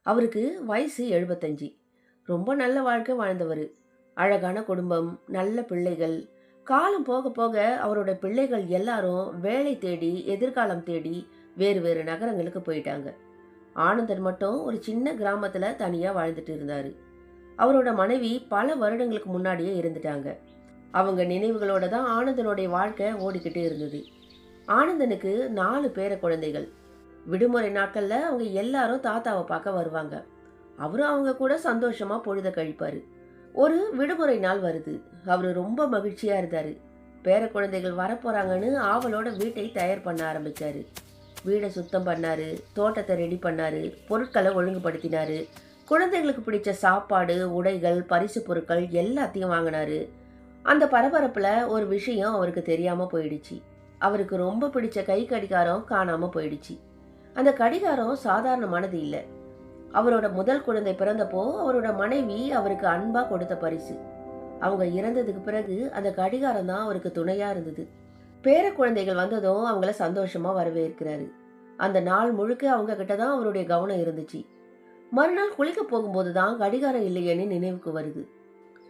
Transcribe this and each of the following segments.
அவருக்கு வயசு 75. ரொம்ப நல்ல வாழ்க்கை வாழ்ந்தவரு. அழகான குடும்பம், நல்ல பிள்ளைகள். காலம் போக போக அவரோட பிள்ளைகள் எல்லாரும் வேலை தேடி, எதிர்காலம் தேடி வேறு வேறு நகரங்களுக்கு போயிட்டாங்க. ஆனந்தன் மட்டும் ஒரு சின்ன கிராமத்துல தனியா வாழ்ந்துட்டு இருந்தாரு. அவரோட மனைவி பல வருடங்களுக்கு முன்னாடியே இருந்துட்டாங்க. அவங்க நினைவுகளோட தான் ஆனந்தனுடைய வாழ்க்கை ஓடிக்கிட்டு இருந்தது. ஆனந்தனுக்கு 4 பேர குழந்தைகள். விடுமுறை நாட்கள்ல அவங்க எல்லாரும் தாத்தாவை பார்க்க வருவாங்க. அவரும் அவங்க கூட சந்தோஷமா பொழுத கழிப்பாரு. ஒரு விடுமுறை நாள் வருது. அவரு ரொம்ப மகிழ்ச்சியா இருந்தாரு. பேர குழந்தைகள் வரப்போறாங்கன்னு ஆவலோட வீட்டை தயார் பண்ண ஆரம்பிச்சாரு. வீடை சுத்தம் பண்ணாரு, தோட்டத்தை ரெடி பண்ணாரு, பொருட்களை ஒழுங்குபடுத்தினாரு. குழந்தைகளுக்கு பிடிச்ச சாப்பாடு, உடைகள், பரிசு பொருட்கள் எல்லாத்தையும் வாங்கினாரு. அந்த பரபரப்புல ஒரு விஷயம் அவருக்கு தெரியாம போயிடுச்சு. அவருக்கு ரொம்ப பிடிச்ச கை கடிகாரம் காணாம போயிடுச்சு. அந்த கடிகாரம் சாதாரணமானது இல்ல. அவரோட முதல் குழந்தை பிறந்தப்போ அவரோட மனைவி அவருக்கு அன்பா கொடுத்த பரிசு. அவங்க இறந்ததுக்கு பிறகு அந்த கடிகாரம் தான் அவருக்கு துணையா இருந்தது. பேர குழந்தைகள் வந்ததும் அவங்கள சந்தோஷமா வரவேற்கிறாரு. அந்த நாள் முழுக்க அவங்க கிட்ட தான் அவருடைய கவனம் இருந்துச்சு. மறுநாள் குளிக்க போகும்போது தான் கடிகாரம் இல்லையேன்னு நினைவுக்கு வருது.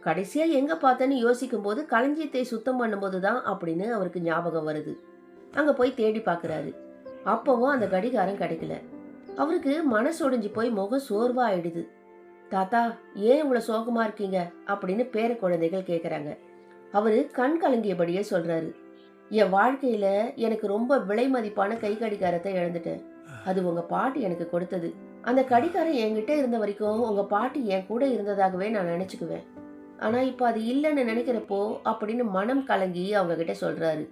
கடைசியா எங்க பார்த்தேன்னு யோசிக்கும் போது களஞ்சியத்தை சுத்தம் பண்ணும்போது தான் அப்படின்னு அவருக்கு ஞாபகம் வருது. அங்க போய் தேடி பார்க்கறாரு. அப்பவும் அந்த கடிகாரம் கிடைக்கல. அவருக்கு மனசு ஒடிஞ்சு போய் முகம் சோர்வா ஆயிடுது. தாத்தா, ஏன் இவ்வளவு சோகமா இருக்கீங்க அப்படின்னு பேர குழந்தைகள் கேக்குறாங்க. அவரு கண் கலங்கியபடியே சொல்றாரு. என் வாழ்க்கையில எனக்கு ரொம்ப விலை மதிப்பான கை கடிகாரத்தை இழந்துட்டேன். அது உங்க பாட்டி எனக்கு கொடுத்தது. அந்த கடிகாரம் என்கிட்ட இருந்த வரைக்கும் உங்க பாட்டி என் கூட இருந்ததாகவே நான் நினைச்சுக்குவேன். ஆனா இப்ப அது இல்லைன்னு நினைக்கிறப்போ அப்படின்னு மனம் கலங்கி அவங்க கிட்ட சொல்றாரு.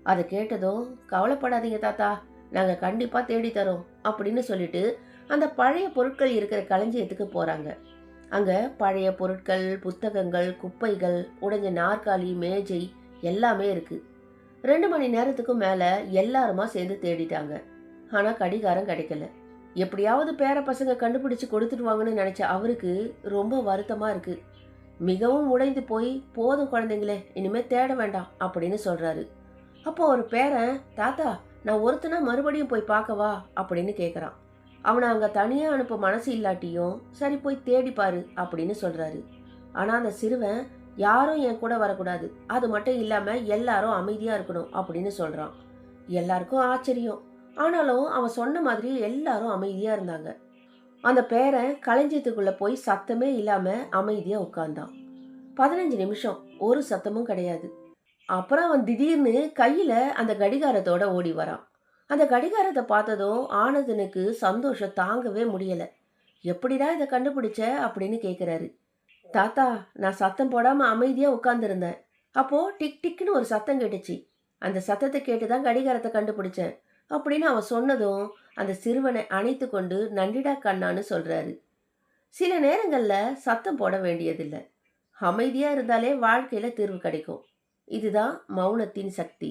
அதை கேட்டதும், கவலைப்படாதீங்க தாத்தா, நாங்க கண்டிப்பா தேடி தரோம் அப்படின்னு சொல்லிட்டு அந்த பழைய பொருட்கள் இருக்கிற களஞ்சியத்துக்கு போறாங்க. அங்க பழைய பொருட்கள், புத்தகங்கள், குப்பைகள், உடைஞ்ச நாற்காலி, மேஜை எல்லாமே இருக்கு. 2 மணி நேரத்துக்கும் மேல எல்லாருமா சேர்ந்து தேடிட்டாங்க. ஆனா கடிகாரம் கிடைக்கல. எப்படியாவது பேர பசங்க கண்டுபிடிச்சு கொடுத்துடுவாங்கன்னு நினைச்ச அவருக்கு ரொம்ப வருத்தமா இருக்கு. மிகவும் உடைந்து போய், போதும் குழந்தைங்களே, இனிமே தேட வேண்டாம் அப்படின்னு சொல்றாரு. அப்போ ஒரு பேரன், தாத்தா, நான் ஒருத்தனா மறுபடியும் போய் பார்க்கவா அப்படின்னு கேட்குறான். அவனை அங்க தனியா அனுப்ப மனசு இல்லாட்டியும் சரி போய் தேடி பாரு அப்படின்னு சொல்றாரு. ஆனா அந்த சிறுவன், யாரும் என் கூட வரக்கூடாது, அது மட்டும் இல்லாம எல்லாரும் அமைதியா இருக்கணும் அப்படின்னு சொல்றான். எல்லாருக்கும் ஆச்சரியம். ஆனாலும் அவன் சொன்ன மாதிரி எல்லாரும் அமைதியா இருந்தாங்க. அந்த பேரன் களஞ்சியத்துக்குள்ள போய் சத்தமே இல்லாம அமைதியா உட்கார்ந்தான். 15 நிமிஷம் ஒரு சத்தமும் கிடையாது. அப்புறம் அவன் திடீர்னு கையில அந்த கடிகாரத்தோட ஓடி வரான். அந்த கடிகாரத்தை பார்த்ததும் ஆனந்தனுக்கு சந்தோஷம் தாங்கவே முடியல. எப்படிடா இதை கண்டுபிடிச்ச அப்படின்னு கேக்குறாரு. தாத்தா, நான் சத்தம் போடாம அமைதியா உட்கார்ந்திருந்தேன். அப்போ டிக் டிக்னு ஒரு சத்தம் கேட்டுச்சு. அந்த சத்தத்தை கேட்டுதான் கடிகாரத்தை கண்டுபிடிச்சேன் அப்படின்னு அவன் சொன்னதும் அந்த சிறுவனை அணைத்து கொண்டு நன்றிடா கண்ணான்னு சொல்றாரு. சில நேரங்கள்ல சத்தம் போட வேண்டியதில்லை. அமைதியா இருந்தாலே வாழ்க்கையில தீர்வு கிடைக்கும். இதுதான் மௌனத்தின் சக்தி.